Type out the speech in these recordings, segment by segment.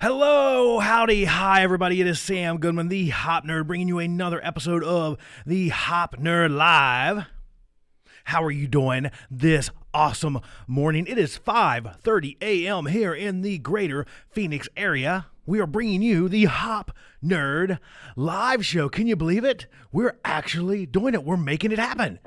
Hello, howdy, hi everybody, it is Sam Goodman, the Hop Nerd, bringing you another episode of the Hop Nerd Live. How are you doing this awesome morning? It is 5:30 a.m. here in the greater Phoenix area. We are bringing you the Hop Nerd Live show. Can you believe it? We're actually doing it. We're making it happen.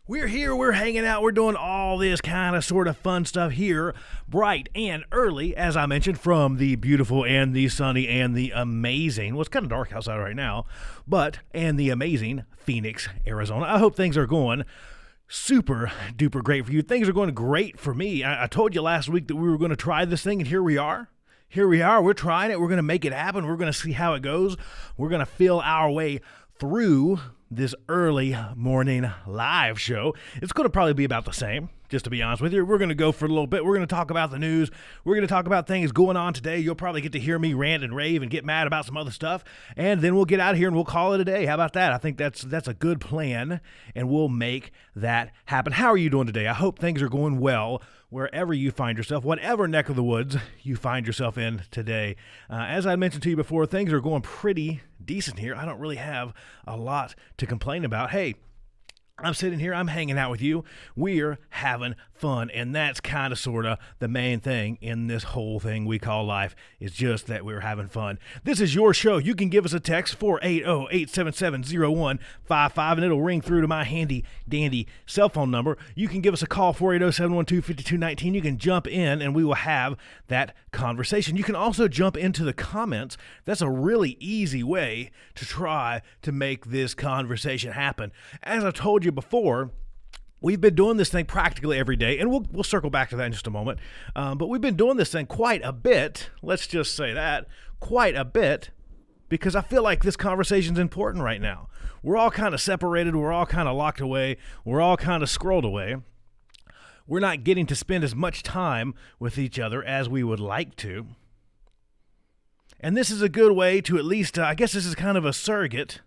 We're here, we're hanging out, we're doing all this kind of sort of fun stuff here, bright and early, as I mentioned, from the beautiful and the sunny and the amazing, well, it's kind of dark outside right now, and the amazing Phoenix, Arizona. I hope things are going super duper great for you. Things are going great for me. I told you last week that we were going to try this thing, and here we are. We're trying it, we're going to make it happen, we're going to see how it goes, we're going to feel our way through this early morning live show. It's going to probably be about the same, just to be honest with you. We're going to go for a little bit. We're going to talk about the news. We're going to talk about things going on today. You'll probably get to hear me rant and rave and get mad about some other stuff, and then we'll get out of here and we'll call it a day. How about that? I think that's a good plan, and we'll make that happen. How are you doing today? I hope things are going well wherever you find yourself, whatever neck of the woods you find yourself in today. As I mentioned to you before, things are going pretty decent here. I don't really have a lot to complain about. Hey, I'm sitting here, I'm hanging out with you, we're having fun, and that's kind of sort of the main thing in this whole thing we call life, is just that we're having fun. This is your show. You can give us a text, 480-877-0155, and it'll ring through to my handy dandy cell phone number. You can give us a call, 480-712-5219. You can jump in and we will have that conversation. You can also jump into the comments. That's a really easy way to try to make this conversation happen. As I told you before, we've been doing this thing practically every day, and we'll circle back to that in just a moment. But we've been doing this thing quite a bit. Let's just say that, quite a bit, because I feel like this conversation's important right now. We're all kind of separated. We're all kind of locked away. We're all kind of scrolled away. We're not getting to spend as much time with each other as we would like to. And this is a good way to at least, I guess this is kind of a surrogate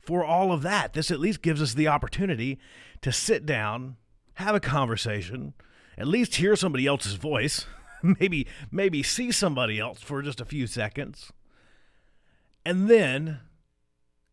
for all of that. This at least gives us the opportunity to sit down, have a conversation, at least hear somebody else's voice, maybe see somebody else for just a few seconds, and then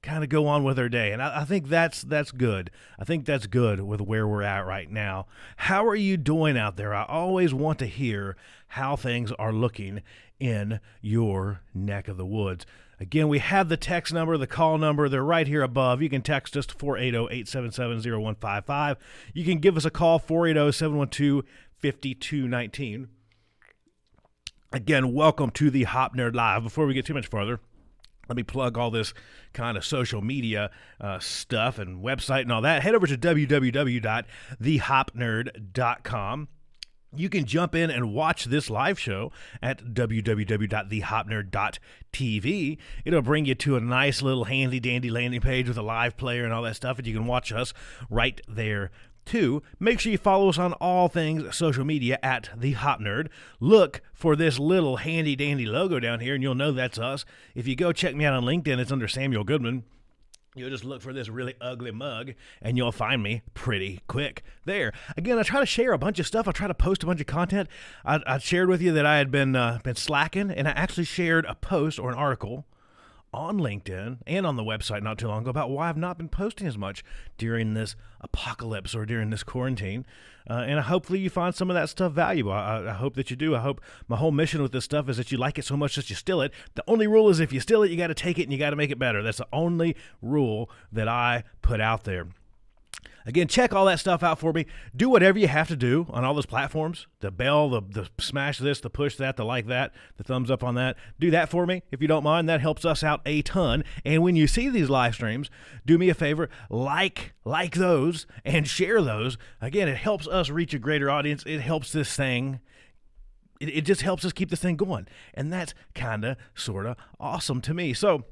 kind of go on with our day. And I think that's good. I think that's good with where we're at right now. How are you doing out there? I always want to hear how things are looking in your neck of the woods. Again, we have the text number, the call number. They're right here above. You can text us to 480-877-0155. You can give us a call, 480-712-5219. Again, welcome to the Hop Nerd Live. Before we get too much farther, let me plug all this kind of social media stuff and website and all that. Head over to www.thehopnerd.com. You can jump in and watch this live show at www.thehopnerd.tv. It'll bring you to a nice little handy-dandy landing page with a live player and all that stuff, and you can watch us right there too. Make sure you follow us on all things social media at The Hop Nerd. Look for this little handy-dandy logo down here, and you'll know that's us. If you go check me out on LinkedIn, it's under Samuel Goodman. You'll just look for this really ugly mug, and you'll find me pretty quick there. Again, I try to share a bunch of stuff. I try to post a bunch of content. I shared with you that I had been slacking, and I actually shared a post or an article on LinkedIn and on the website not too long ago about why I've not been posting as much during this apocalypse or during this quarantine. And hopefully you find some of that stuff valuable. I hope that you do. I hope my whole mission with this stuff is that you like it so much that you steal it. The only rule is if you steal it, you got to take it and you got to make it better. That's the only rule that I put out there. Again, check all that stuff out for me. Do whatever you have to do on all those platforms. The bell, the smash this, the push that, the like that, the thumbs up on that. Do that for me if you don't mind. That helps us out a ton. And when you see these live streams, do me a favor, like those and share those. Again, it helps us reach a greater audience. It helps this thing. It just helps us keep this thing going. And that's kind of, sort of awesome to me. So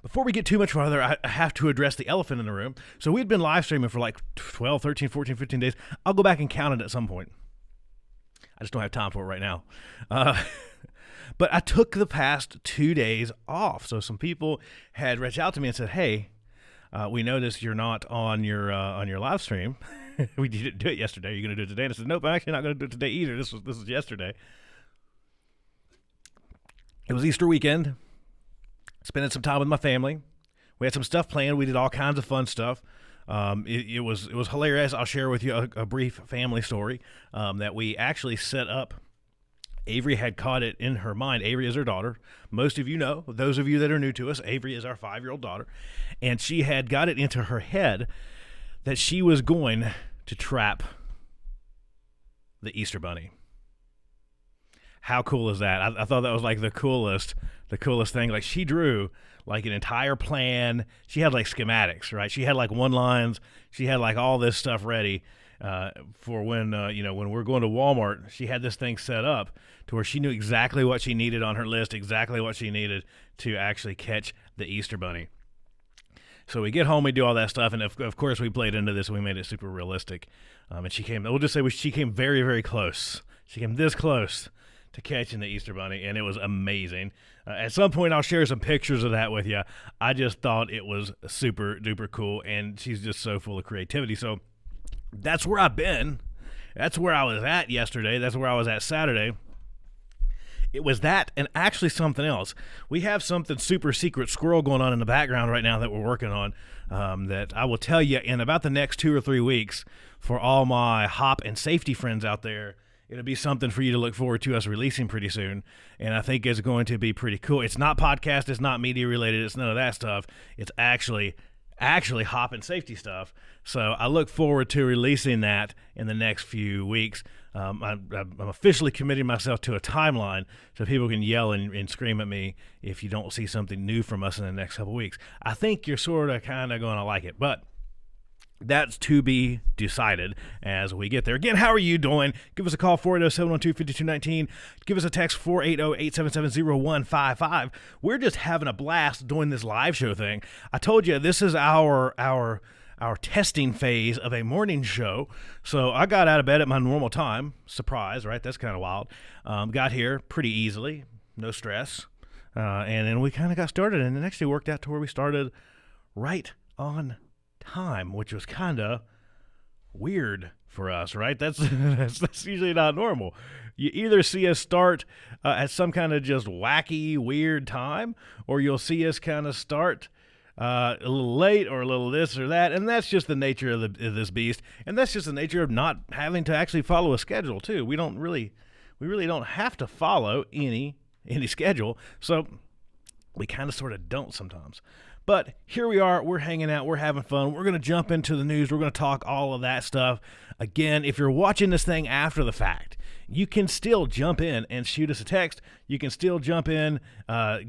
before we get too much farther, I have to address the elephant in the room. So we'd been live streaming for like 12, 13, 14, 15 days. I'll go back and count it at some point. I just don't have time for it right now. But I took the past 2 days off. So some people had reached out to me and said, "Hey, we noticed you're not on your live stream. We didn't do it yesterday. You're going to do it today?" And I said, "Nope, I'm actually not going to do it today either. This was yesterday." It was Easter weekend. Spending some time with my family. We had some stuff planned. We did all kinds of fun stuff. It was hilarious. I'll share with you a brief family story that we actually set up. Avery had caught it in her mind. Avery is her daughter. Most of you know. Those of you that are new to us, Avery is our 5-year-old daughter. And she had got it into her head that she was going to trap the Easter Bunny. How cool is that? I thought that was like the coolest thing. Like, she drew like an entire plan. She had like schematics, right? She had like one lines. She had like all this stuff ready for when when we're going to Walmart. She had this thing set up to where she knew exactly what she needed on her list, exactly what she needed to actually catch the Easter Bunny. So we get home, we do all that stuff, and of course we played into this and we made it super realistic. And she came, we'll just say she came very, very close. She came this close to catching the Easter Bunny, and it was amazing. At some point, I'll share some pictures of that with you. I just thought it was super duper cool, and she's just so full of creativity. So that's where I've been. That's where I was at yesterday. That's where I was at Saturday. It was that and actually something else. We have something super secret squirrel going on in the background right now that we're working on that I will tell you in about the next 2 or 3 weeks for all my hop and safety friends out there. It'll be something for you to look forward to us releasing pretty soon, and I think it's going to be pretty cool. It's not podcast, it's not media related, it's none of that stuff. It's actually hop and safety stuff. So I look forward to releasing that in the next few weeks. I'm officially committing myself to a timeline so people can yell and scream at me if you don't see something new from us in the next couple weeks. I think you're sort of kind of going to like it, but that's to be decided as we get there. Again, how are you doing? Give us a call, 480-712-5219. Give us a text, 480-877-0155. We're just having a blast doing this live show thing. I told you, this is our testing phase of a morning show. So I got out of bed at my normal time. Surprise, right? That's kind of wild. Got here pretty easily, no stress. And then we kind of got started, and it actually worked out to where we started right on time, which was kind of weird for us, right? That's usually not normal. You either see us start at some kind of just wacky, weird time, or you'll see us kind of start a little late or a little this or that, and that's just the nature of this beast, and that's just the nature of not having to actually follow a schedule too. We really don't have to follow any schedule, so we kind of sort of don't sometimes. But here we are, we're hanging out, we're having fun, we're going to jump into the news, we're going to talk all of that stuff. Again, if you're watching this thing after the fact, you can still jump in and shoot us a text. You can still jump in,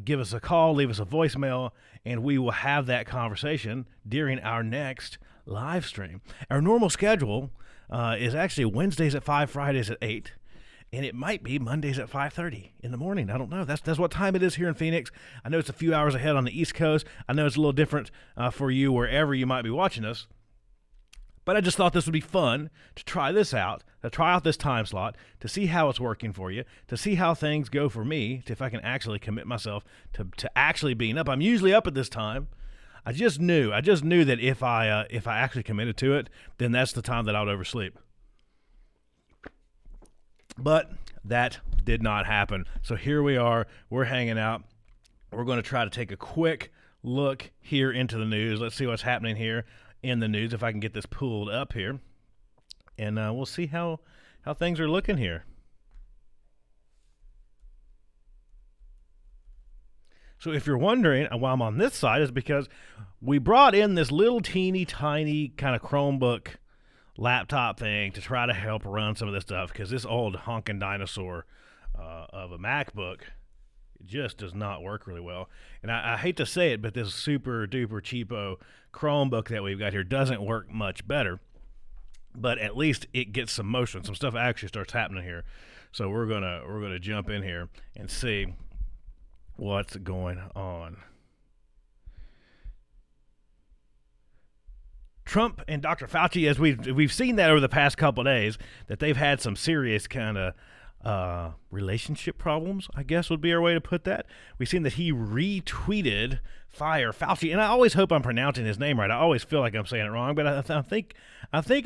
give us a call, leave us a voicemail, and we will have that conversation during our next live stream. Our normal schedule is actually Wednesdays at 5, Fridays at 8. And it might be Mondays at 5:30 in the morning. I don't know. That's what time it is here in Phoenix. I know it's a few hours ahead on the East Coast. I know it's a little different for you wherever you might be watching us. But I just thought this would be fun to try this out, to try out this time slot, to see how it's working for you, to see how things go for me, if I can actually commit myself to actually being up. I'm usually up at this time. I just knew that if I actually committed to it, then that's the time that I would oversleep. But that did not happen. So here we are. We're hanging out. We're going to try to take a quick look here into the news. Let's see what's happening here in the news, if I can get this pulled up here. And we'll see how things are looking here. So if you're wondering why I'm on this side, is because we brought in this little teeny tiny kind of Chromebook laptop thing to try to help run some of this stuff, because this old honking dinosaur of a MacBook just does not work really well. And I hate to say it, but this super duper cheapo Chromebook that we've got here doesn't work much better, but at least it gets some motion. Some stuff actually starts happening here. So we're gonna jump in here and see what's going on. Trump and Dr. Fauci, as we've seen that over the past couple of days, that they've had some serious kind of relationship problems, I guess would be our way to put that. We've seen that he retweeted Fire Fauci, and I always hope I'm pronouncing his name right. I always feel like I'm saying it wrong, but I think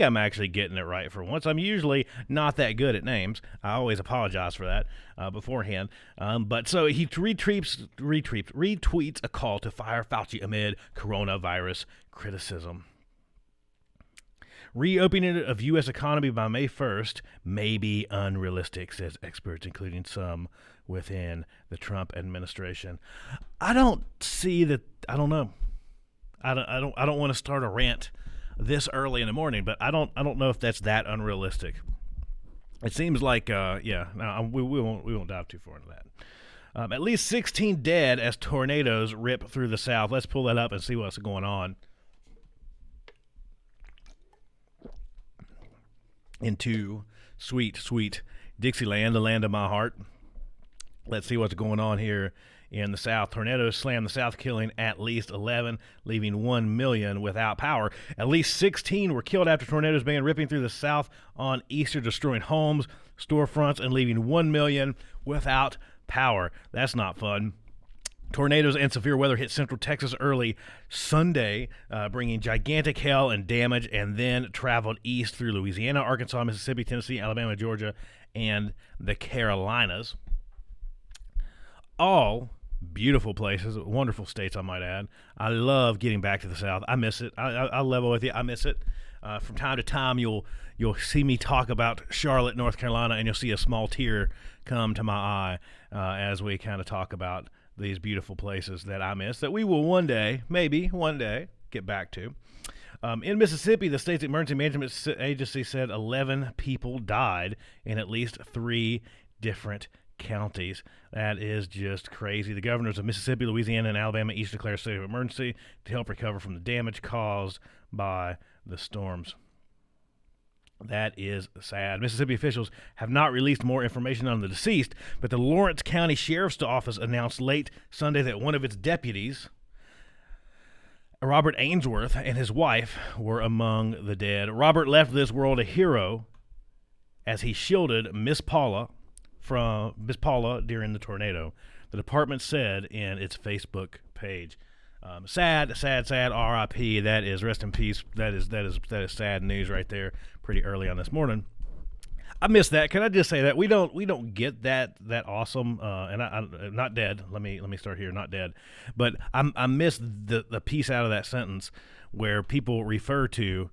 I'm actually getting it right for once. I'm usually not that good at names. I always apologize for that beforehand. But so he retweets a call to fire Fauci amid coronavirus criticism. Reopening of U.S. economy by May 1st may be unrealistic, says experts, including some within the Trump administration. I don't see that. I don't know. I don't want to start a rant this early in the morning, but I don't know if that's that unrealistic. It seems like we won't dive too far into that. At least 16 dead as tornadoes rip through the South. Let's pull that up and see what's going on. Into sweet, sweet Dixieland, the land of my heart. Let's see what's going on here in the South. Tornadoes slammed the South, killing at least 11, leaving 1 million without power. At least 16 were killed after tornadoes began ripping through the South on Easter, destroying homes, storefronts, and leaving 1 million without power. That's not fun. Tornadoes and severe weather hit central Texas early Sunday, bringing gigantic hail and damage, and then traveled east through Louisiana, Arkansas, Mississippi, Tennessee, Alabama, Georgia, and the Carolinas. All beautiful places, wonderful states, I might add. I love getting back to the South. I miss it. I'll level with you. I miss it. From time to time, you'll see me talk about Charlotte, North Carolina, and you'll see a small tear come to my eye as we kind of talk about these beautiful places that I miss, that we will one day, maybe one day, get back to. In Mississippi, the state's emergency management agency said 11 people died in at least 3 different counties. That is just crazy. The governors of Mississippi, Louisiana, and Alabama each declared a state of emergency to help recover from the damage caused by the storms. That is sad. Mississippi officials have not released more information on the deceased, but the Lawrence County Sheriff's Office announced late Sunday that one of its deputies, Robert Ainsworth, and his wife were among the dead. Robert left this world a hero as he shielded Miss Paula during the tornado, the department said in its Facebook page. Sad, R.I.P. That is, rest in peace. That is sad news right there. Pretty early on this morning. I miss that. Can I just say that we don't get that awesome? And I'm not dead. Let me start here. Not dead, but I miss the piece out of that sentence where people refer to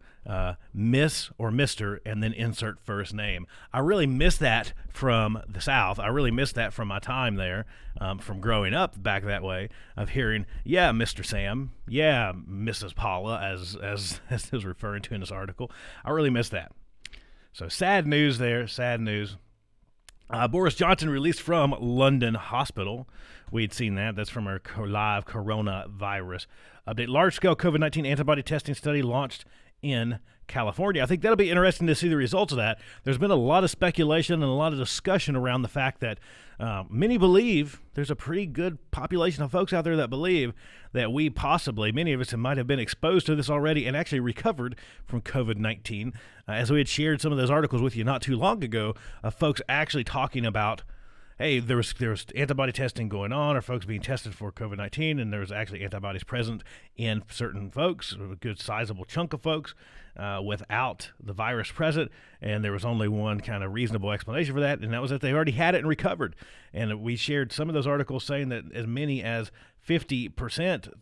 Miss or Mister and then insert first name. I really miss that from the South. I really miss that from my time there, from growing up back that way, of hearing, yeah, Mr. Sam, yeah, Mrs. Paula, as is referring to in this article. I really miss that. So sad news there, sad news. Boris Johnson released from London Hospital. We'd seen that. That's from our live coronavirus update. Large-scale COVID-19 antibody testing study launched in California. I think that'll be interesting to see the results of that. There's been a lot of speculation and a lot of discussion around the fact that many believe, there's a pretty good population of folks out there that believe that we possibly, many of us might have been exposed to this already and actually recovered from COVID-19. As we had shared some of those articles with you not too long ago, of folks actually talking about, hey, there was antibody testing going on, or folks being tested for COVID-19, and there was actually antibodies present in certain folks, a good sizable chunk of folks, without the virus present, and there was only one kind of reasonable explanation for that, and that was that they already had it and recovered. And we shared some of those articles saying that as many as 50%,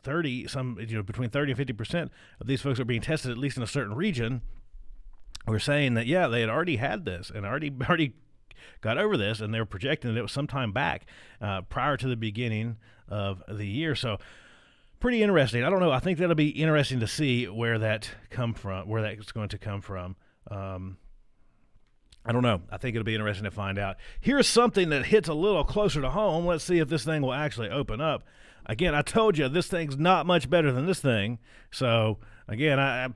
between 30 and 50% of these folks are being tested, at least in a certain region. We're saying that, yeah, they had already had this and already got over this, and they were projecting that it was sometime back prior to the beginning of the year. So pretty interesting. I don't know. I think that'll be interesting to see where that's going to come from. I don't know. I think it'll be interesting to find out. Here's something that hits a little closer to home. Let's see if this thing will actually open up. Again, I told you this thing's not much better than this thing. So again,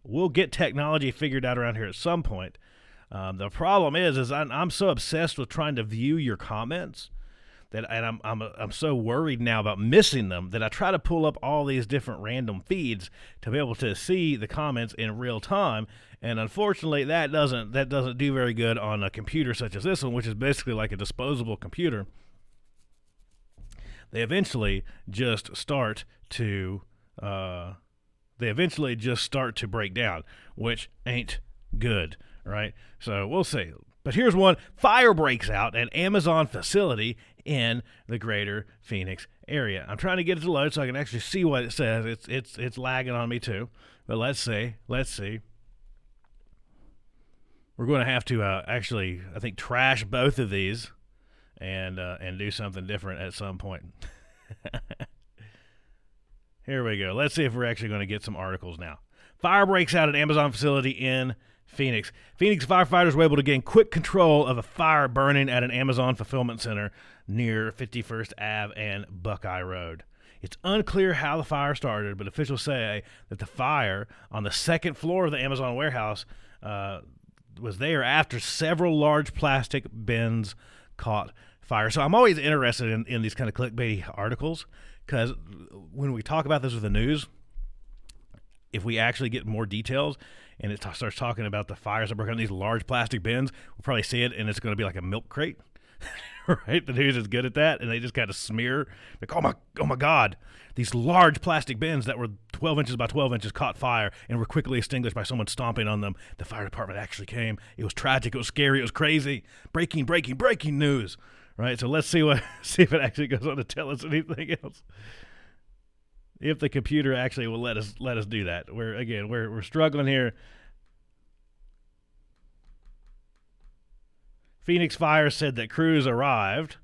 we'll get technology figured out around here at some point. The problem is I'm so obsessed with trying to view your comments and I'm so worried now about missing them that I try to pull up all these different random feeds to be able to see the comments in real time. And unfortunately, that doesn't do very good on a computer such as this one, which is basically like a disposable computer. They eventually just start to break down, which ain't good, right? So we'll see. But here's one. Fire breaks out at Amazon facility in the greater Phoenix area. I'm trying to get it to load so I can actually see what it says. It's lagging on me too. But let's see. We're going to have to actually, I think, trash both of these and do something different at some point. Here we go. Let's see if we're actually going to get some articles now. Fire breaks out at Amazon facility in Phoenix. Phoenix firefighters were able to gain quick control of a fire burning at an Amazon fulfillment center near 51st Ave and Buckeye Road. It's unclear how the fire started, but officials say that the fire on the second floor of the Amazon warehouse was there after several large plastic bins caught fire. So I'm always interested in these kind of clickbaity articles, because when we talk about this with the news, if we actually get more details and it starts talking about the fires that broke out in these large plastic bins, we'll probably see it, and it's going to be like a milk crate, right? The news is good at that, and they just kind of smear, like, oh my God, these large plastic bins that were 12 inches by 12 inches caught fire and were quickly extinguished by someone stomping on them. The fire department actually came. It was tragic. It was scary. It was crazy. Breaking news, right? So let's see if it actually goes on to tell us anything else. If the computer actually will let us do that. We're struggling here. Phoenix Fire said that crews arrived.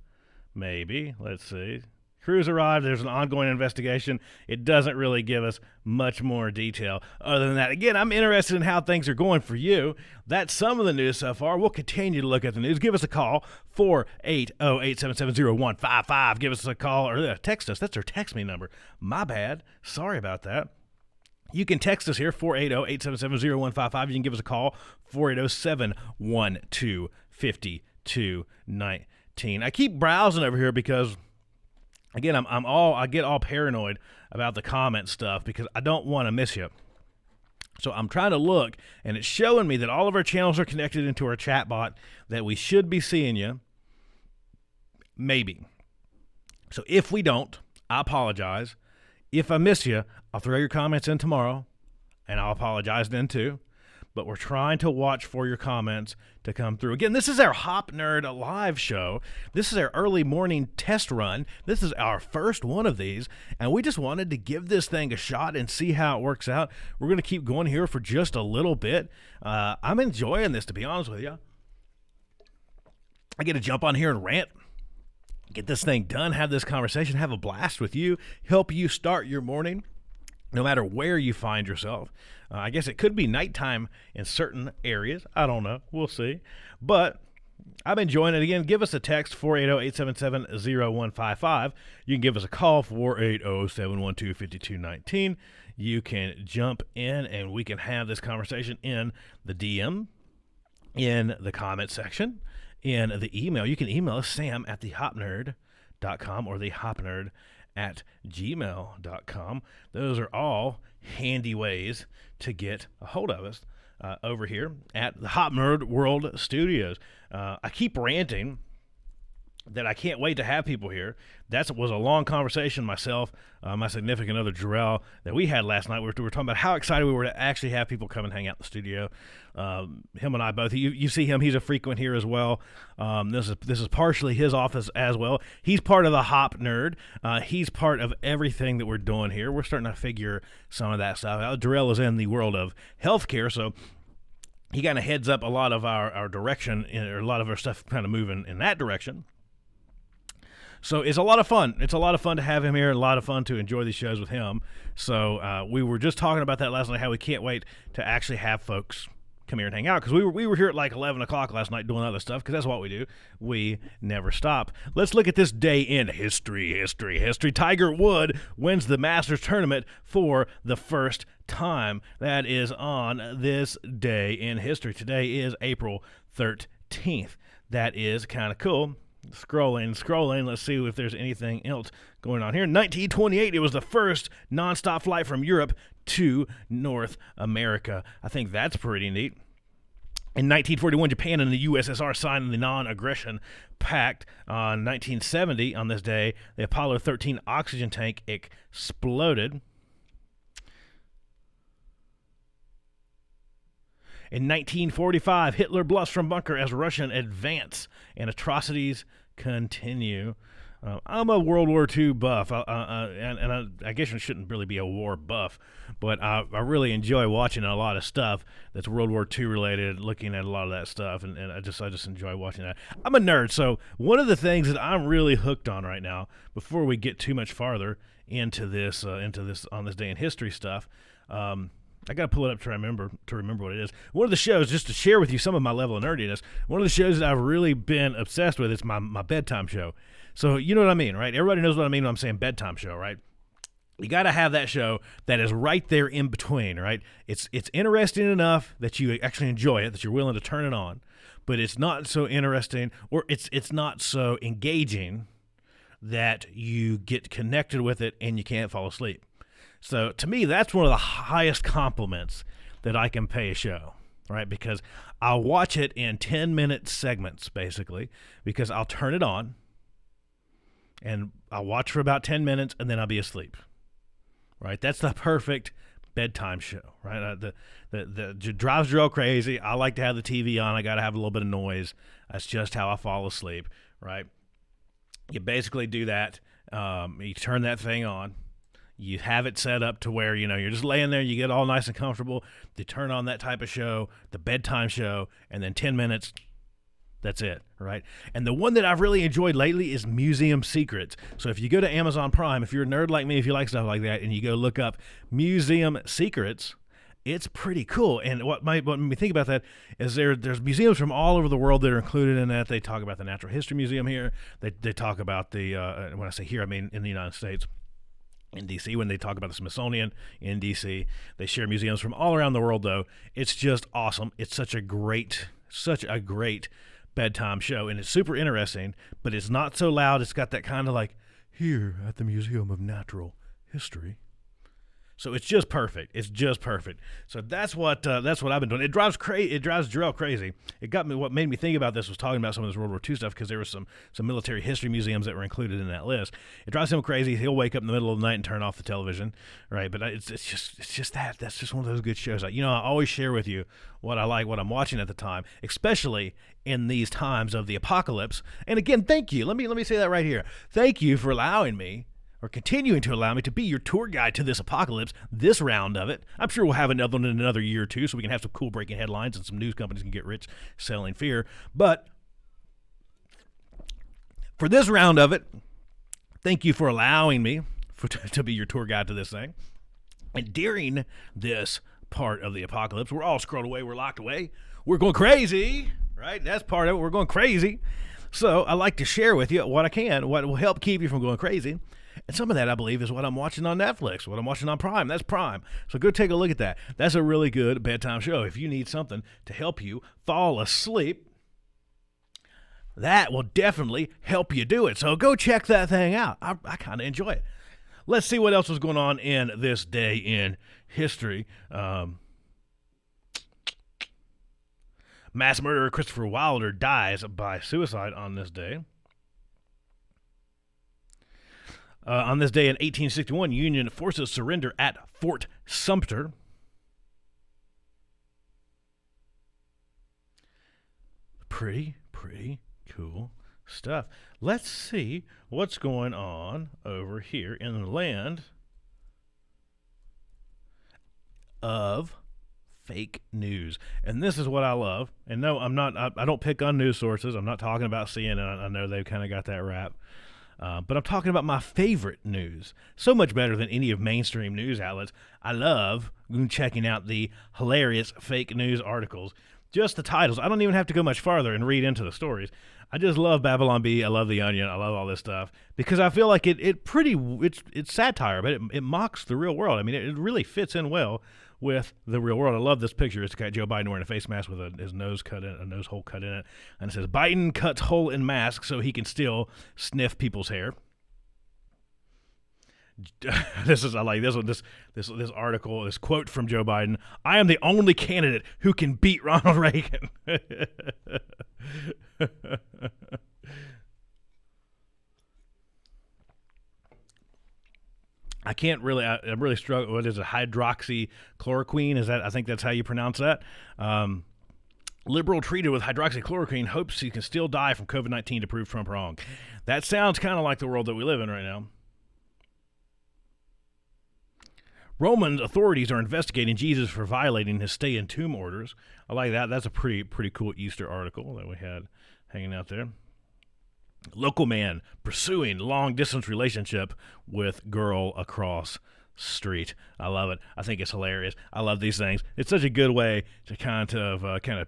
Maybe. Let's see. Crews arrived. There's an ongoing investigation. It doesn't really give us much more detail other than that. Again, I'm interested in how things are going for you. That's some of the news so far. We'll continue to look at the news. Give us a call, 480-877-0155. Give us a call or text us. That's our text me number. My bad. Sorry about that. You can text us here, 480-877-0155. You can give us a call, 480-712-5219. I keep browsing over here because, again, I get all paranoid about the comment stuff because I don't want to miss you. So I'm trying to look, and it's showing me that all of our channels are connected into our chat bot, that we should be seeing you. Maybe. So if we don't, I apologize. If I miss you, I'll throw your comments in tomorrow, and I'll apologize then too. But we're trying to watch for your comments to come through. Again, this is our Hop Nerd live show. This is our early morning test run. This is our first one of these, and we just wanted to give this thing a shot and see how it works out. We're going to keep going here for just a little bit. I'm enjoying this, to be honest with you. I get to jump on here and rant, get this thing done, have this conversation, have a blast with you, help you start your morning, no matter where you find yourself. I guess it could be nighttime in certain areas. I don't know. We'll see. But I'm enjoying it. Again, give us a text, 480-877-0155. You can give us a call, 480-712-5219. You can jump in, and we can have this conversation in the DM, in the comment section, in the email. You can email us, sam@thehopnerd.com or thehopnerd@gmail.com. Those are all handy ways to get a hold of us over here at the Hop Nerd World Studios. I keep ranting that I can't wait to have people here. That was a long conversation myself, my significant other, Jarrell, that we had last night. We were talking about how excited we were to actually have people come and hang out in the studio. Him and I both. You see him. He's a frequent here as well. This is partially his office as well. He's part of the Hop Nerd. He's part of everything that we're doing here. We're starting to figure some of that stuff out. Jarrell is in the world of healthcare, so he kind of heads up a lot of our direction, or a lot of our stuff kind of moving in that direction. So it's a lot of fun. It's a lot of fun to have him here, and a lot of fun to enjoy these shows with him. So we were just talking about that last night, how we can't wait to actually have folks come here and hang out, because we were here at like 11 o'clock last night doing other stuff, because that's what we do. We never stop. Let's look at this day in history. Tiger Woods wins the Masters tournament for the first time. That is on this day in history. Today is April 13th. That is kind of cool. Scrolling. Let's see if there's anything else going on here. In 1928, it was the first nonstop flight from Europe to North America. I think that's pretty neat. In 1941, Japan and the USSR signed the Non-Aggression Pact. On 1970, on this day, the Apollo 13 oxygen tank exploded. In 1945, Hitler bluffs from bunker as Russian advance and atrocities continue. I'm a World War II buff, and I guess I shouldn't really be a war buff, but I really enjoy watching a lot of stuff that's World War II related, looking at a lot of that stuff, and I just enjoy watching that. I'm a nerd, so one of the things that I'm really hooked on right now, before we get too much farther into this on this day in history stuff, I got to pull it up to remember what it is. One of the shows, just to share with you some of my level of nerdiness, one of the shows that I've really been obsessed with is my bedtime show. So you know what I mean, right? Everybody knows what I mean when I'm saying bedtime show, right? You got to have that show that is right there in between, right? It's interesting enough that you actually enjoy it, that you're willing to turn it on, but it's not so interesting, or it's not so engaging that you get connected with it and you can't fall asleep. So to me, that's one of the highest compliments that I can pay a show, right? Because I'll watch it in 10-minute segments, basically, because I'll turn it on, and I'll watch for about 10 minutes, and then I'll be asleep, right? That's the perfect bedtime show, right? The drives Drill crazy. I like to have the TV on. I got to have a little bit of noise. That's just how I fall asleep, right? You basically do that. You turn that thing on. You have it set up to where, you're just laying there, you get all nice and comfortable. You turn on that type of show, the bedtime show, and then 10 minutes, that's it, right? And the one that I've really enjoyed lately is Museum Secrets. So if you go to Amazon Prime, if you're a nerd like me, if you like stuff like that, and you go look up Museum Secrets, it's pretty cool. And what made me think about that is there's museums from all over the world that are included in that. They talk about the Natural History Museum here. They talk about when I say here, I mean in the United States. In D.C., when they talk about the Smithsonian in D.C., they share museums from all around the world, though. It's just awesome. It's such a great bedtime show, and it's super interesting, but it's not so loud. It's got that kind of like, here at the Museum of Natural History. So it's just perfect. It's just perfect. So that's what I've been doing. It drives Jarrell crazy. It got me. What made me think about this was talking about some of this World War II stuff, because there was some military history museums that were included in that list. It drives him crazy. He'll wake up in the middle of the night and turn off the television, right? But it's just that. That's just one of those good shows. I always share with you what I like, what I'm watching at the time, especially in these times of the apocalypse. And again, thank you. Let me say that right here. Thank you for allowing me, or continuing to allow me, to be your tour guide to this apocalypse, this round of it. I'm sure we'll have another one in another year or two, so we can have some cool breaking headlines and some news companies can get rich selling fear. But for this round of it, thank you for allowing me to be your tour guide to this thing. And during this part of the apocalypse, we're all scrolled away, we're locked away, we're going crazy, right? That's part of it, we're going crazy. So I like to share with you what I can, what will help keep you from going crazy. And some of that, I believe, is what I'm watching on Netflix, what I'm watching on Prime. That's Prime. So go take a look at that. That's a really good bedtime show. If you need something to help you fall asleep, that will definitely help you do it. So go check that thing out. I kind of enjoy it. Let's see what else was going on in this day in history. Mass murderer Christopher Wilder dies by suicide on this day. On this day in 1861, Union forces surrender at Fort Sumter. Pretty cool stuff. Let's see what's going on over here in the land of fake news. And this is what I love. And no, I don't pick on news sources. I'm not talking about CNN. I know they've kind of got that rap. But I'm talking about my favorite news. So much better than any of mainstream news outlets. I love checking out the hilarious fake news articles. Just the titles. I don't even have to go much farther and read into the stories. I just love Babylon Bee. I love The Onion. I love all this stuff because I feel like it's satire, but it mocks the real world. I mean, it really fits in well with the real world. I love this picture. It's got Joe Biden wearing a face mask with his nose cut in, a nose hole cut in it, and it says Biden cuts hole in mask so he can still sniff people's hair. I like this one. This article, this quote from Joe Biden: "I am the only candidate who can beat Ronald Reagan." I can't really. I'm really struggling. What is it? Hydroxychloroquine? Is that? I think that's how you pronounce that. Liberal treated with hydroxychloroquine hopes he can still die from COVID-19 to prove Trump wrong. That sounds kind of like the world that we live in right now. Roman authorities are investigating Jesus for violating his stay-in-tomb orders. I like that. That's a pretty cool Easter article that we had hanging out there. Local man pursuing long-distance relationship with girl across street. I love it. I think it's hilarious. I love these things. It's such a good way to kind of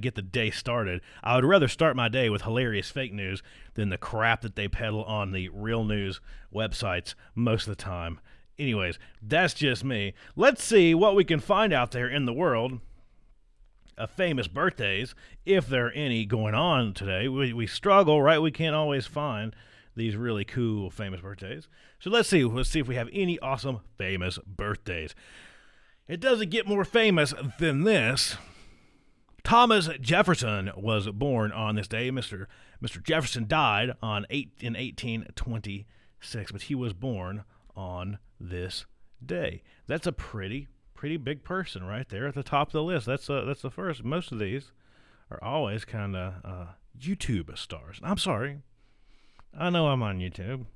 get the day started. I would rather start my day with hilarious fake news than the crap that they peddle on the real news websites most of the time. Anyways, that's just me. Let's see what we can find out there in the world of famous birthdays, if there are any going on today. We struggle, right? We can't always find these really cool famous birthdays. So let's see if we have any awesome famous birthdays. It doesn't get more famous than this. Thomas Jefferson was born on this day. Mr. Jefferson died in 1826, but he was born on this day. That's a pretty big person right there at the top of the list. That's the first. Most of these are always kind of YouTube stars. I'm sorry. I know I'm on YouTube,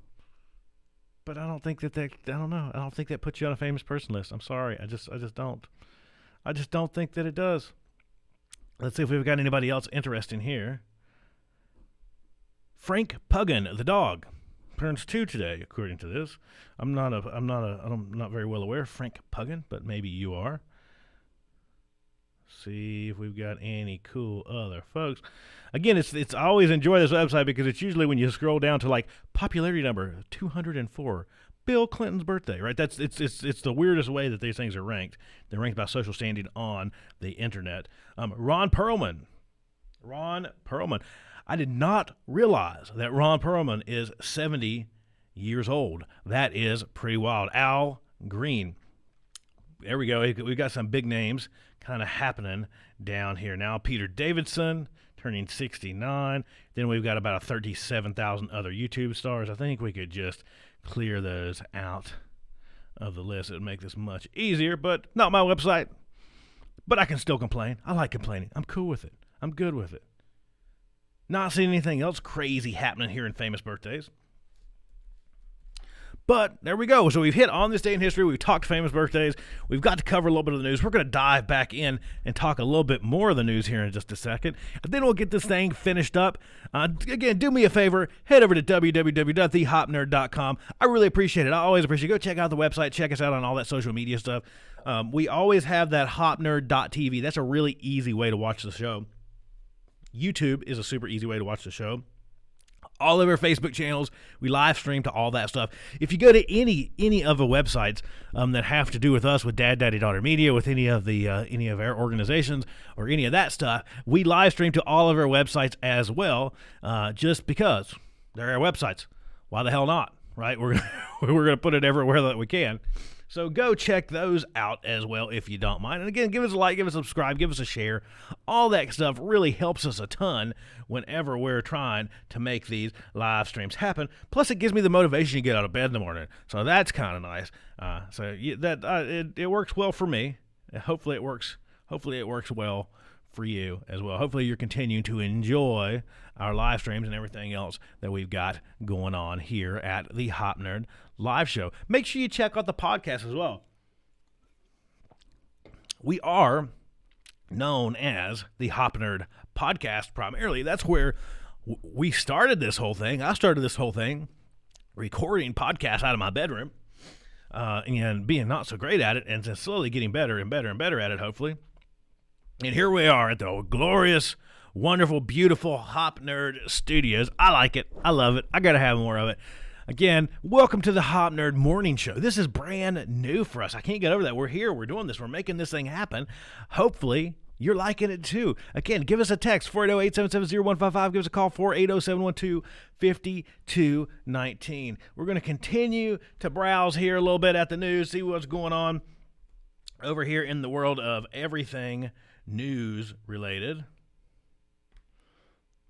but I don't think that I don't know. I don't think that puts you on a famous person list. I'm sorry. I just don't. I just don't think that it does. Let's see if we've got anybody else interesting here. Frank Puggin, the dog, turns 2 today, according to this. I'm not very well aware of Frank Puggin, but maybe you are. See if we've got any cool other folks. Again, it's I always enjoy this website because it's usually when you scroll down to like popularity number 204, Bill Clinton's birthday, right? It's the weirdest way that these things are ranked. They're ranked by social standing on the internet. Ron Perlman. I did not realize that Ron Perlman is 70 years old. That is pretty wild. Al Green. There we go. We've got some big names kind of happening down here now. Peter Davidson turning 69. Then we've got about 37,000 other YouTube stars. I think we could just clear those out of the list. It would make this much easier, but not my website. But I can still complain. I like complaining. I'm cool with it. I'm good with it. Not seeing anything else crazy happening here in famous birthdays. But there we go. So we've hit on this day in history. We've talked famous birthdays. We've got to cover a little bit of the news. We're going to dive back in and talk a little bit more of the news here in just a second. And then we'll get this thing finished up. Again, do me a favor. Head over to www.thehopnerd.com. I really appreciate it. I always appreciate it. Go check out the website. Check us out on all that social media stuff. We always have that hopnerd.tv. That's a really easy way to watch the show. YouTube is a super easy way to watch the show. All of our Facebook channels, we live stream to all that stuff. If you go to any of the websites that have to do with us, with Dad, Daddy, Daughter Media, with any of our organizations or any of that stuff, we live stream to all of our websites as well. Just because they're our websites, why the hell not? Right? We're gonna put it everywhere that we can. So go check those out as well if you don't mind. And again, give us a like, give us a subscribe, give us a share. All that stuff really helps us a ton whenever we're trying to make these live streams happen. Plus, it gives me the motivation to get out of bed in the morning. So that's kind of nice. It works well for me. Hopefully it works well for you as well. Hopefully you're continuing to enjoy our live streams and everything else that we've got going on here at the Hop Nerd Live Show. Make sure you check out the podcast as well. We are known as the Hop Nerd Podcast primarily. That's where we started this whole thing. I started this whole thing recording podcasts out of my bedroom and being not so great at it, and just slowly getting better and better and better at it, hopefully. And here we are at the glorious, wonderful, beautiful Hop Nerd Studios. I like it. I love it. I got to have more of it. Again, welcome to the Hop Nerd Morning Show. This is brand new for us. I can't get over that. We're here. We're doing this. We're making this thing happen. Hopefully, you're liking it too. Again, give us a text, 480-877-0155. Give us a call, 480-712-5219. We're going to continue to browse here a little bit at the news, see what's going on over here in the world of everything news related.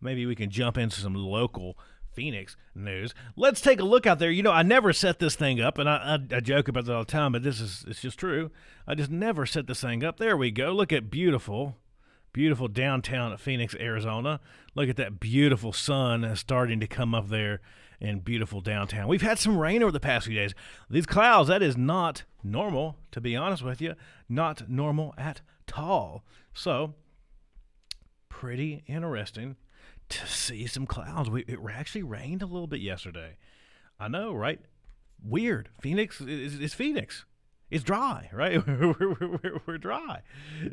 Maybe we can jump into some local Phoenix news. Let's take a look out there. I never set this thing up, and I joke about that all the time, but it's just true. I just never set this thing up. There we go. Look at beautiful downtown Phoenix, Arizona. Look at that beautiful sun starting to come up there in beautiful downtown. We've had some rain over the past few days. These clouds, that is not normal, to be honest with you. Not normal at all. So, pretty interesting to see some clouds. It actually rained a little bit yesterday. I know, right? Weird. Phoenix is Phoenix. It's dry, right? We're dry.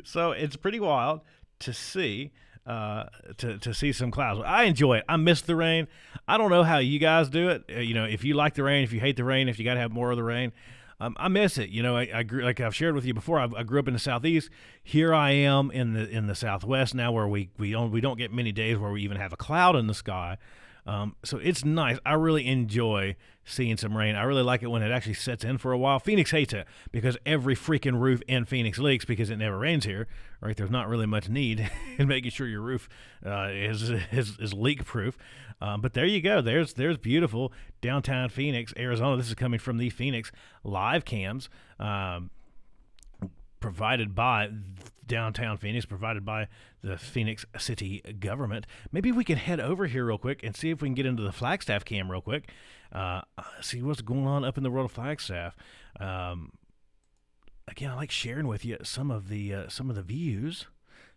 So it's pretty wild to see to see some clouds. I enjoy it. I miss the rain. I don't know how you guys do it. If you like the rain, if you hate the rain, if you got to have more of the rain. I miss it. I grew, like I've shared with you before. I grew up in the Southeast. Here I am in the Southwest now, where we don't get many days where we even have a cloud in the sky. So it's nice. I really enjoy seeing some rain. I really like it when it actually sets in for a while. Phoenix hates it because every freaking roof in Phoenix leaks because it never rains here. Right? There's not really much need in making sure your roof is leak proof. But there you go. There's beautiful downtown Phoenix, Arizona. This is coming from the Phoenix live cams. Provided by downtown Phoenix, provided by the Phoenix city government. Maybe we can head over here real quick and see if we can get into the Flagstaff cam real quick. See what's going on up in the world of Flagstaff. Again, I like sharing with you some of the views.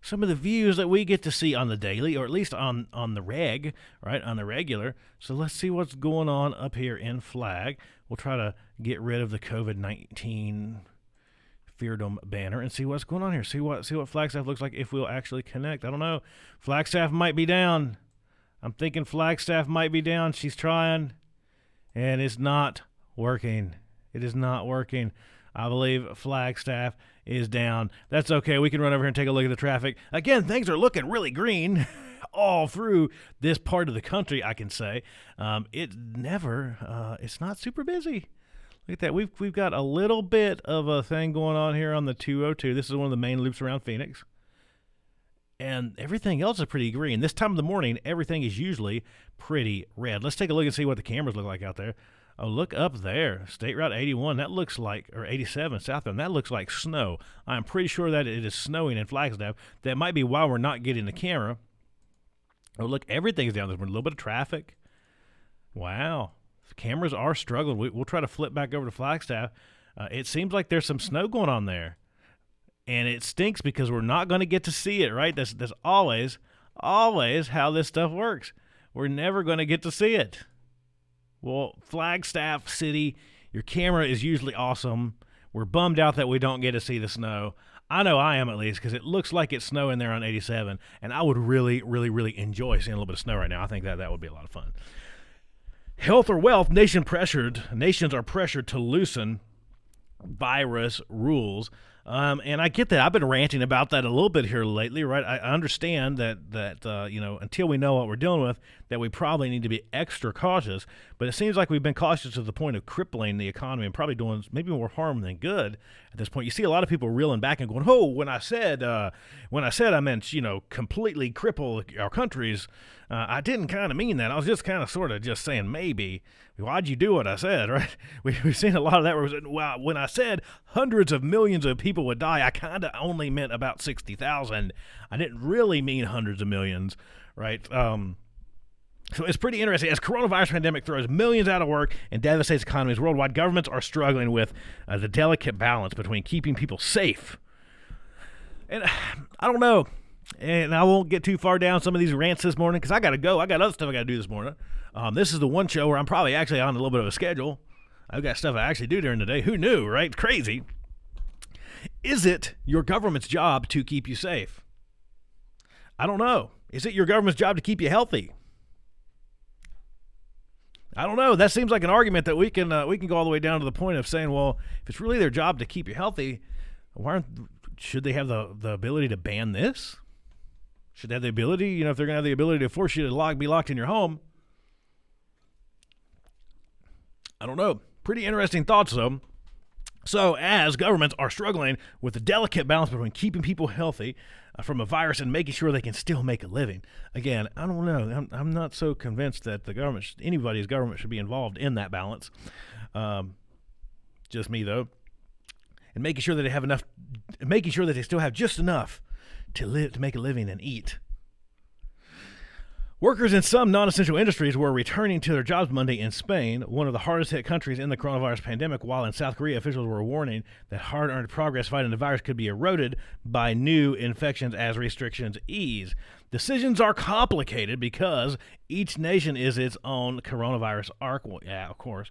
Some of the views that we get to see on the daily, or at least on the reg, right, on the regular. So let's see what's going on up here in Flag. We'll try to get rid of the COVID-19 Feardom banner and see what's going on here. See what Flagstaff looks like if we'll actually connect. I don't know. Flagstaff might be down. I'm thinking Flagstaff might be down. She's trying, and it's not working. It is not working. I believe Flagstaff is down. That's okay. We can run over here and take a look at the traffic. Again, things are looking really green all through this part of the country, I can say. It's not super busy. Look at that. We've got a little bit of a thing going on here on the 202. This is one of the main loops around Phoenix. And everything else is pretty green. This time of the morning, everything is usually pretty red. Let's take a look and see what the cameras look like out there. Oh, look up there. State Route 81, that looks like, or 87 southbound, that looks like snow. I'm pretty sure that it is snowing in Flagstaff. That might be why we're not getting the camera. Oh, look, everything's down there. A little bit of traffic. Wow. The cameras are struggling. We'll try to flip back over to Flagstaff. It seems like there's some snow going on there. And it stinks because we're not going to get to see it, right? That's always how this stuff works. We're never going to get to see it. Well, Flagstaff City, your camera is usually awesome. We're bummed out that we don't get to see the snow. I know I am, at least, because it looks like it's snowing there on 87, and I would really, really, really enjoy seeing a little bit of snow right now. I think that would be a lot of fun. Health or wealth, nations are pressured to loosen virus rules. And I get that. I've been ranting about that a little bit here lately, right? I understand that until we know what we're dealing with, that we probably need to be extra cautious. But it seems like we've been cautious to the point of crippling the economy and probably doing maybe more harm than good at this point. You see a lot of people reeling back and going, "Oh, when I said I meant completely cripple our countries, I didn't kind of mean that. I was just kind of sort of just saying maybe. Why'd you do what I said?" Right? We've seen a lot of that where when I said hundreds of millions of people would die, I kind of only meant about 60,000. I didn't really mean hundreds of millions, right? So it's pretty interesting. As coronavirus pandemic throws millions out of work and devastates economies worldwide, governments are struggling with the delicate balance between keeping people safe. And I don't know. And I won't get too far down some of these rants this morning because I got to go. I got other stuff I got to do this morning. This is the one show where I'm probably actually on a little bit of a schedule. I've got stuff I actually do during the day. Who knew, right? Crazy. Is it your government's job to keep you safe? I don't know. Is it your government's job to keep you healthy? I don't know. That seems like an argument that we can go all the way down to the point of saying, well, if it's really their job to keep you healthy, should they have the ability to ban this? Should they have the ability, if they're going to have the ability to force you to be locked in your home? I don't know. Pretty interesting thoughts, though. So, as governments are struggling with the delicate balance between keeping people healthy from a virus and making sure they can still make a living, again, I don't know. I'm not so convinced that anybody's government should be involved in that balance. Just me, though. And making sure that they have enough, making sure that they still have just enough to make a living and eat. Workers in some non-essential industries were returning to their jobs Monday in Spain, one of the hardest-hit countries in the coronavirus pandemic, while in South Korea, officials were warning that hard-earned progress fighting the virus could be eroded by new infections as restrictions ease. Decisions are complicated because each nation is its own coronavirus arc. Well, yeah, of course.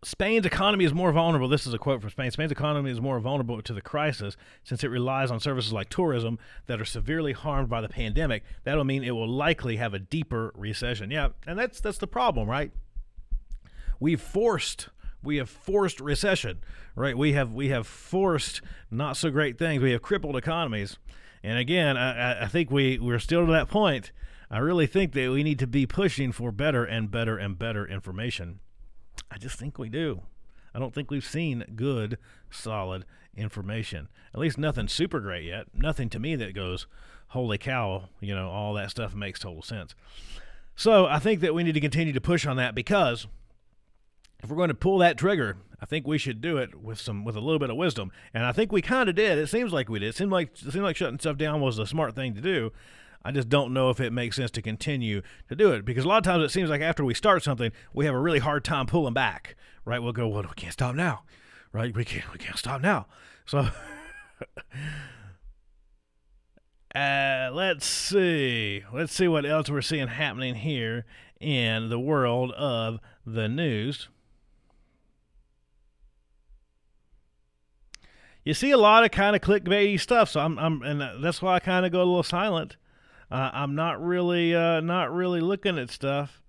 Spain's economy is more vulnerable. This is a quote from Spain. Spain's economy is more vulnerable to the crisis since it relies on services like tourism that are severely harmed by the pandemic. That'll mean it will likely have a deeper recession. Yeah, and that's the problem, right? We have forced recession, right? We have forced not so great things. We have crippled economies. And again, I think we're still to that point. I really think that we need to be pushing for better and better and better information. I just think we do. I don't think we've seen good, solid information. At least nothing super great yet. Nothing to me that goes, holy cow, all that stuff makes total sense. So I think that we need to continue to push on that, because if we're going to pull that trigger, I think we should do it with a little bit of wisdom. And I think we kind of did. It seems like we did. It seemed like shutting stuff down was the smart thing to do. I just don't know if it makes sense to continue to do it, because a lot of times it seems like after we start something, we have a really hard time pulling back, right? We'll go, well, we can't stop now, right? We can't stop now. So let's see what else we're seeing happening here in the world of the news. You see a lot of kind of clickbaity stuff, so and that's why I kind of go a little silent. I'm not really looking at stuff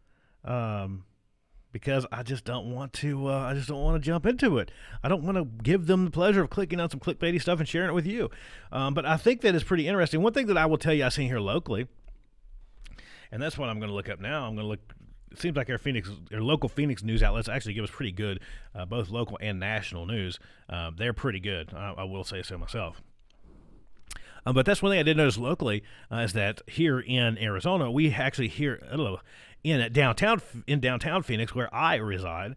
because I just don't want to. I just don't want to jump into it. I don't want to give them the pleasure of clicking on some clickbaity stuff and sharing it with you. But I think that is pretty interesting. One thing that I will tell you I've seen here locally, and that's what I'm going to look up now. I'm going to look. It seems like our local Phoenix news outlets actually give us pretty good, both local and national news. They're pretty good. I will say so myself. But that's one thing I did notice locally is that here in Arizona, we actually in downtown Phoenix, where I reside,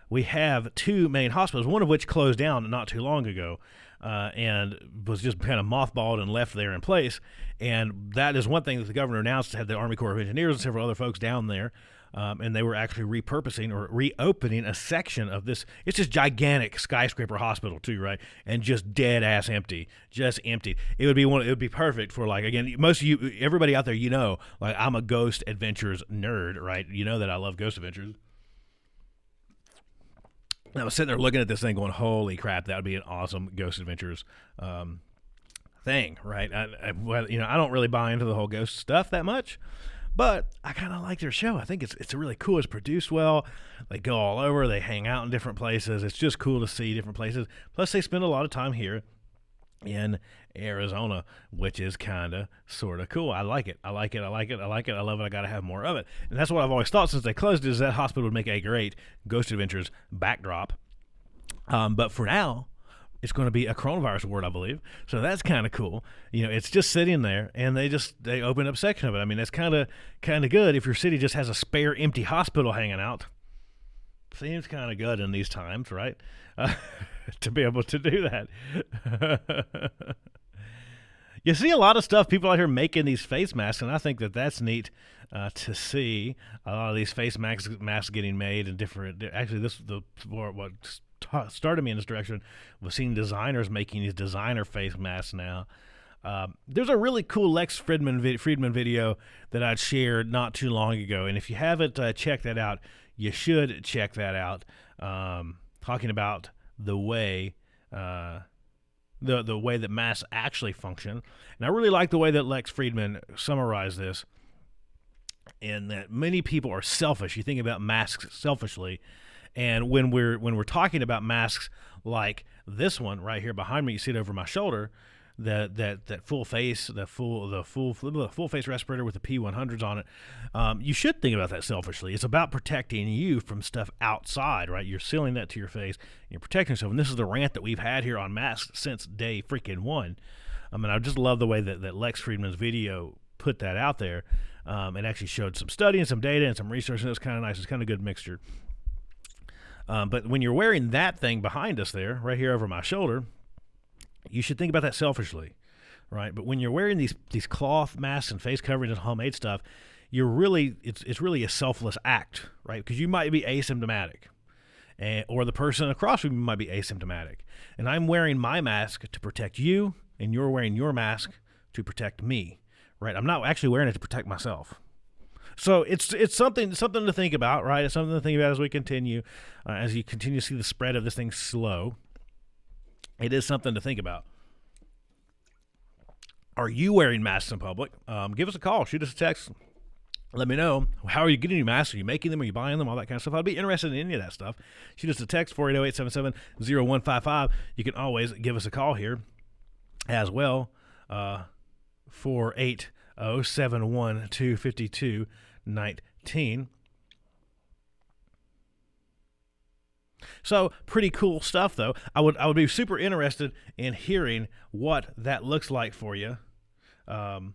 we have two main hospitals, one of which closed down not too long ago and was just kind of mothballed and left there in place. And that is one thing that the governor announced, had the Army Corps of Engineers and several other folks down there. And they were actually repurposing or reopening a section of this. It's this gigantic skyscraper hospital too, right? And just dead ass empty, just empty. It would be perfect for, like, again, most of you, everybody out there, like, I'm a Ghost Adventures nerd, right? You know that I love Ghost Adventures. And I was sitting there looking at this thing going, holy crap, that would be an awesome Ghost Adventures thing, right? I don't really buy into the whole ghost stuff that much. But I kind of like their show. I think it's really cool. It's produced well. They go all over. They hang out in different places. It's just cool to see different places. Plus, they spend a lot of time here in Arizona, which is kind of sort of cool. I like it. I like it. I love it. I got to have more of it. And that's what I've always thought since they closed, is that hospital would make a great Ghost Adventures backdrop. But for now, it's going to be a coronavirus ward, I believe. So that's kind of cool. It's just sitting there, and they open up a section of it. I mean, that's kind of good if your city just has a spare empty hospital hanging out. Seems kind of good in these times, right? To be able to do that. You see a lot of stuff, people out here making these face masks, and I think that that's neat to see. A lot of these face masks getting made in different. Actually, what started me in this direction was seeing designers making these designer face masks now. There's a really cool Lex Friedman video that I'd shared not too long ago, and if you haven't checked that out, you should check that out. Talking about the way the way that masks actually function, and I really like the way that Lex Friedman summarized this. and that many people are selfish. You think about masks selfishly, and when we're talking about masks like this one right here behind me, you see it over my shoulder, that full face, the full face respirator with the P100s on it. You should think about that selfishly. It's about protecting you from stuff outside, right? You're sealing that to your face, and you're protecting yourself. And this is the rant that we've had here on masks since day freaking one. I mean, I just love the way that Lex Friedman's video put that out there. It actually showed some study and some data and some research, and it was kind of nice. It's kind of a good mixture. But when you're wearing that thing behind us there, right here over my shoulder, you should think about that selfishly, right? But when you're wearing these cloth masks and face coverings and homemade stuff, it's really a selfless act, right? Because you might be asymptomatic, or the person across from you might be asymptomatic. And I'm wearing my mask to protect you, and you're wearing your mask to protect me, right? I'm not actually wearing it to protect myself. So it's something to think about, right? It's something to think about as we continue, as you continue to see the spread of this thing slow. It is something to think about. Are you wearing masks in public? Give us a call. Shoot us a text. Let me know. How are you getting your masks? Are you making them? Are you buying them? All that kind of stuff. I'd be interested in any of that stuff. Shoot us a text, 480-877-0155. You can always give us a call here as well, 480-712-5219. So pretty cool stuff, though. I would be super interested in hearing what that looks like for you, how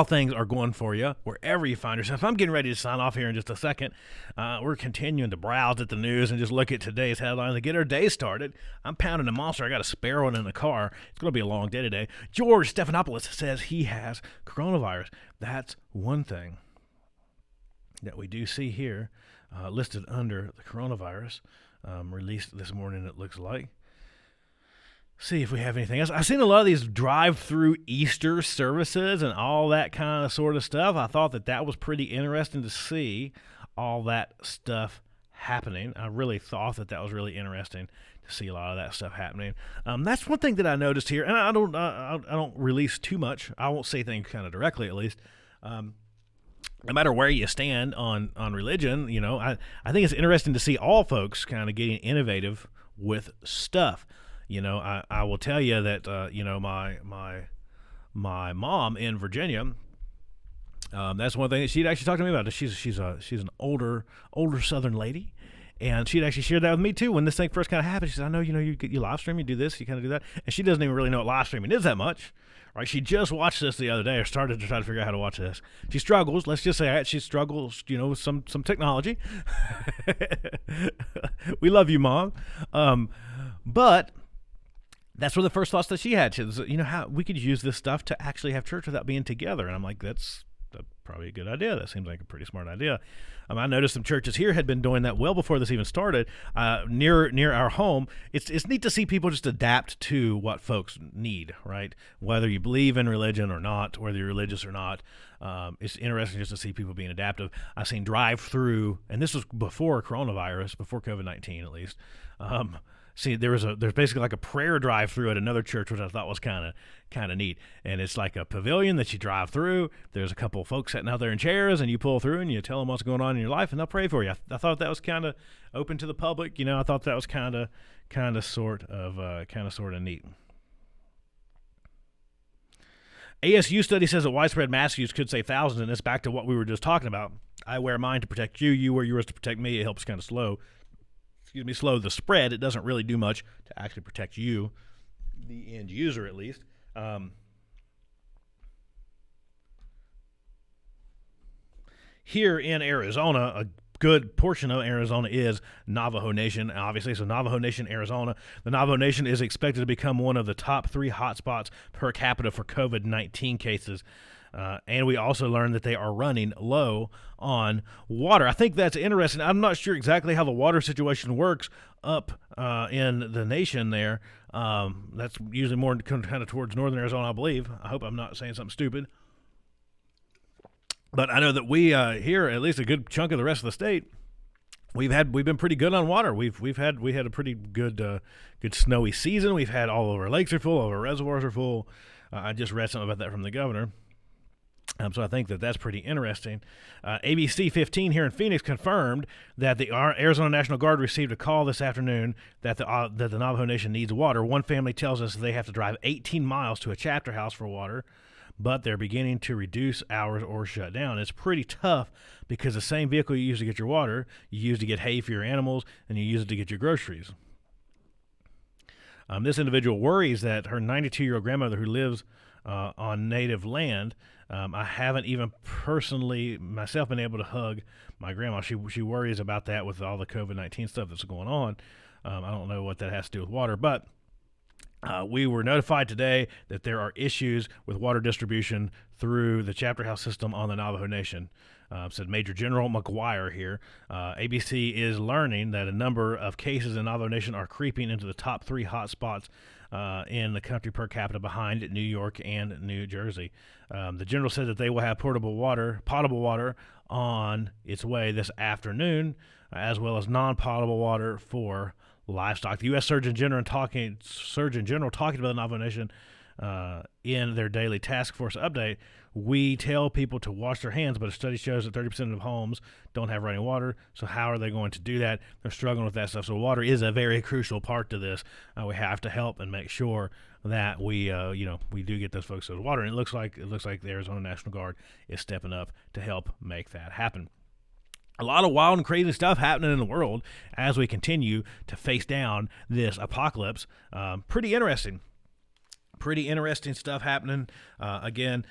things are going for you, wherever you find yourself. I'm getting ready to sign off here in just a second. We're continuing to browse at the news and just look at today's headlines and get our day started. I'm pounding a monster. I got a spare one in the car. It's going to be a long day today. George Stephanopoulos says he has coronavirus. That's one thing that we do see here. Listed under the coronavirus, released this morning, it looks like. See if we have anything else. I've seen a lot of these drive-through Easter services and all that kind of sort of stuff. I thought that was pretty interesting to see all that stuff happening. I really thought that was really interesting to see a lot of that stuff happening. That's one thing that I noticed here, and I don't release too much. I won't say things kind of directly, at least. No matter where you stand on religion, I think it's interesting to see all folks kind of getting innovative with stuff. I will tell you that my mom in Virginia, that's one thing that she'd actually talked to me about. She's an older Southern lady, and she'd actually shared that with me too when this thing first kind of happened. She said, "I know, you live stream, you do this, you kind of do that," and she doesn't even really know what live streaming is that much. Right, she just watched this the other day, or started to try to figure out how to watch this. She struggles. Let's just say that she struggles, with some technology. We love you, Mom. But that's one of the first thoughts that she had. She was, how we could use this stuff to actually have church without being together. And I'm like, that's probably a good idea. That seems like a pretty smart idea. I noticed some churches here had been doing that well before this even started. Near our home, it's neat to see people just adapt to what folks need, right? Whether you believe in religion or not, whether you're religious or not, it's interesting just to see people being adaptive. I've seen drive-through, and this was before coronavirus, before COVID-19 at least. See, there's basically like a prayer drive-through at another church, which I thought was kind of neat. And it's like a pavilion that you drive through. There's a couple of folks sitting out there in chairs, and you pull through and you tell them what's going on in your life, and they'll pray for you. I thought that was kind of open to the public. I thought that was kind of sort of neat. ASU study says that widespread mask use could save thousands, and it's back to what we were just talking about. I wear mine to protect you. You wear yours to protect me. It helps kind of slow the spread. It doesn't really do much to actually protect you, the end user at least. Here in Arizona, a good portion of Arizona is Navajo Nation, obviously. So Navajo Nation, Arizona. The Navajo Nation is expected to become one of the top 3 hotspots per capita for COVID-19 cases. And we also learned that they are running low on water. I think that's interesting. I'm not sure exactly how the water situation works up in the nation there. That's usually more kind of towards northern Arizona, I believe. I hope I'm not saying something stupid. But I know that we here, at least a good chunk of the rest of the state, we've been pretty good on water. We had a pretty good snowy season. We've had all of our lakes are full, all of our reservoirs are full. I just read something about that from the governor. So I think that's pretty interesting. ABC 15 here in Phoenix confirmed that the Arizona National Guard received a call this afternoon that the Navajo Nation needs water. One family tells us they have to drive 18 miles to a chapter house for water, but they're beginning to reduce hours or shut down. It's pretty tough because the same vehicle you use to get your water, you use to get hay for your animals, and you use it to get your groceries. This individual worries that her 92-year-old grandmother who lives on native land, I haven't even personally myself been able to hug my grandma. She worries about that with all the COVID-19 stuff that's going on. I don't know what that has to do with water, but we were notified today that there are issues with water distribution through the chapter house system on the Navajo Nation. Said Major General McGuire here. ABC is learning that a number of cases in Navajo Nation are creeping into the top 3 hotspots in the country per capita behind New York and New Jersey. The general said that they will have potable water on its way this afternoon, as well as non-potable water for livestock. The U.S. Surgeon General talking about the Navajo Nation in their daily task force update. We tell people to wash their hands, but a study shows that 30% of homes don't have running water. So how are they going to do that? They're struggling with that stuff. So water is a very crucial part to this. We have to help and make sure that we do get those folks those water. And it looks like the Arizona National Guard is stepping up to help make that happen. A lot of wild and crazy stuff happening in the world as we continue to face down this apocalypse. Pretty interesting stuff happening. Again,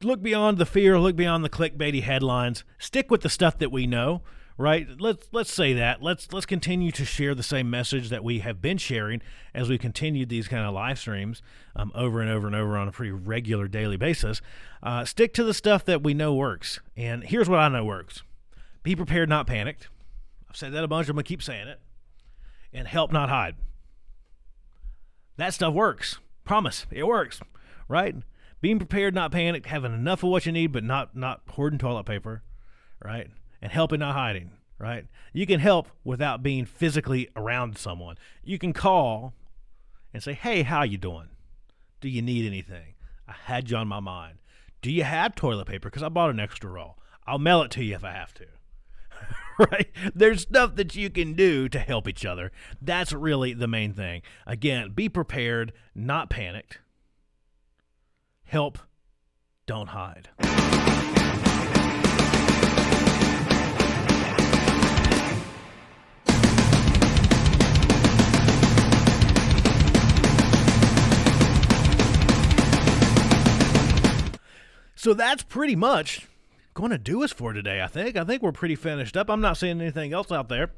look beyond the fear, look beyond the clickbaity headlines. Stick with the stuff that we know, right? Let's say that. Let's continue to share the same message that we have been sharing as we continue these kind of live streams over and over and over on a pretty regular daily basis. Stick to the stuff that we know works. And here's what I know works. Be prepared, not panicked. I've said that a bunch. I'm going to keep saying it. And help, not hide. That stuff works. Promise. It works. Right? Being prepared, not panicked. Having enough of what you need, but not hoarding toilet paper. Right? And helping, not hiding. Right? You can help without being physically around someone. You can call and say, hey, how you doing? Do you need anything? I had you on my mind. Do you have toilet paper? Because I bought an extra roll. I'll mail it to you if I have to. Right? There's stuff that you can do to help each other. That's really the main thing. Again, be prepared, not panicked. Help, don't hide. So that's pretty much going to do us for today, I think. I think we're pretty finished up. I'm not seeing anything else out there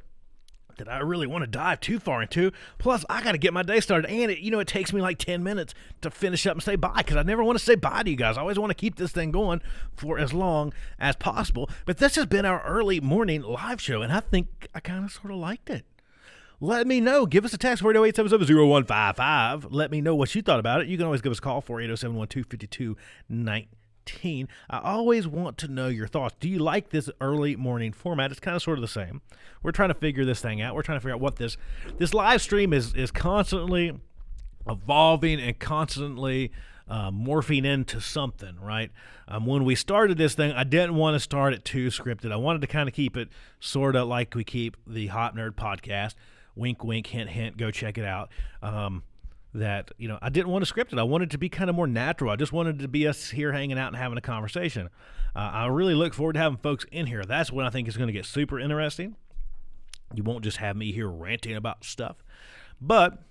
that I really want to dive too far into. Plus, I got to get my day started, and it takes me like 10 minutes to finish up and say bye, because I never want to say bye to you guys. I always want to keep this thing going for as long as possible. But this has been our early morning live show, and I think I kind of sort of liked it. Let me know. Give us a text, 408-770-0155. Let me know what you thought about it. You can always give us a call, 480-712-5219. I always want to know your thoughts. Do you like this early morning format? It's kind of sort of the same. We're trying to figure this thing out. We're trying to figure out what this live stream is constantly evolving and constantly morphing into something, right? When we started this thing, I didn't want to start it too scripted. I wanted to kind of keep it sort of like we keep the Hot Nerd podcast. Wink, wink, hint, hint. Go check it out. That, I didn't want to script it. I wanted it to be kind of more natural. I just wanted it to be us here hanging out and having a conversation. I really look forward to having folks in here. That's when I think it's going to get super interesting. You won't just have me here ranting about stuff. But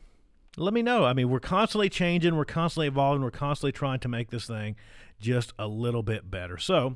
let me know. I mean, we're constantly changing. We're constantly evolving. We're constantly trying to make this thing just a little bit better. So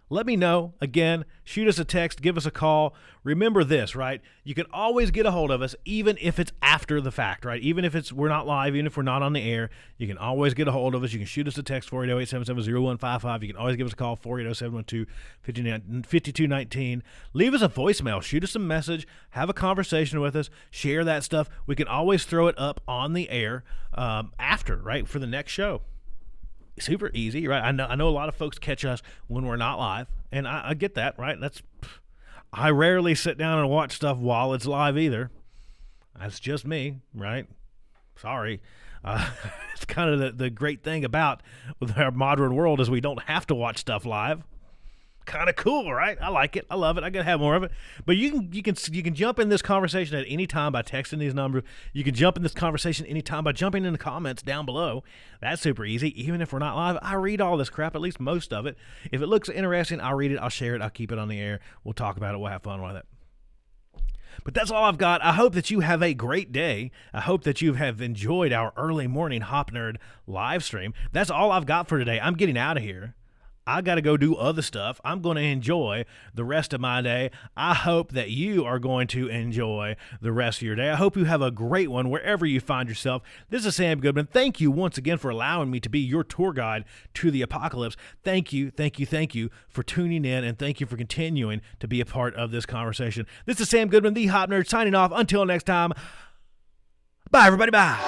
let me know. Again, shoot us a text, give us a call. Remember this, right? You can always get a hold of us, even if it's after the fact, right? Even if we're not live, even if we're not on the air, you can always get a hold of us. You can shoot us a text, 480-877-0155. You can always give us a call, 480-712-5219. Leave us a voicemail. Shoot us a message. Have a conversation with us. Share that stuff. We can always throw it up on the air after, right, for the next show. Super easy, right? I know a lot of folks catch us when we're not live, and I get that, right? I rarely sit down and watch stuff while it's live either. That's just me, right? Sorry. It's kind of the great thing about with our modern world is we don't have to watch stuff live. Kind of cool, right? I like it. I love it. I gotta have more of it. But you can jump in this conversation at any time by texting these numbers. You can jump in this conversation anytime by jumping in the comments down below. That's super easy. Even if we're not live, I read all this crap, at least most of it. If it looks interesting, I'll read it. I'll share it. I'll keep it on the air. We'll talk about it. We'll have fun with it. But that's all I've got. I hope that you have a great day. I hope that you have enjoyed our early morning Hop Nerd live stream. That's all I've got for today. I'm getting out of here. I got to go do other stuff. I'm going to enjoy the rest of my day. I hope that you are going to enjoy the rest of your day. I hope you have a great one wherever you find yourself. This is Sam Goodman. Thank you once again for allowing me to be your tour guide to the apocalypse. Thank you for tuning in, and thank you for continuing to be a part of this conversation. This is Sam Goodman, the Hop Nerd, signing off. Until next time, bye, everybody. Bye.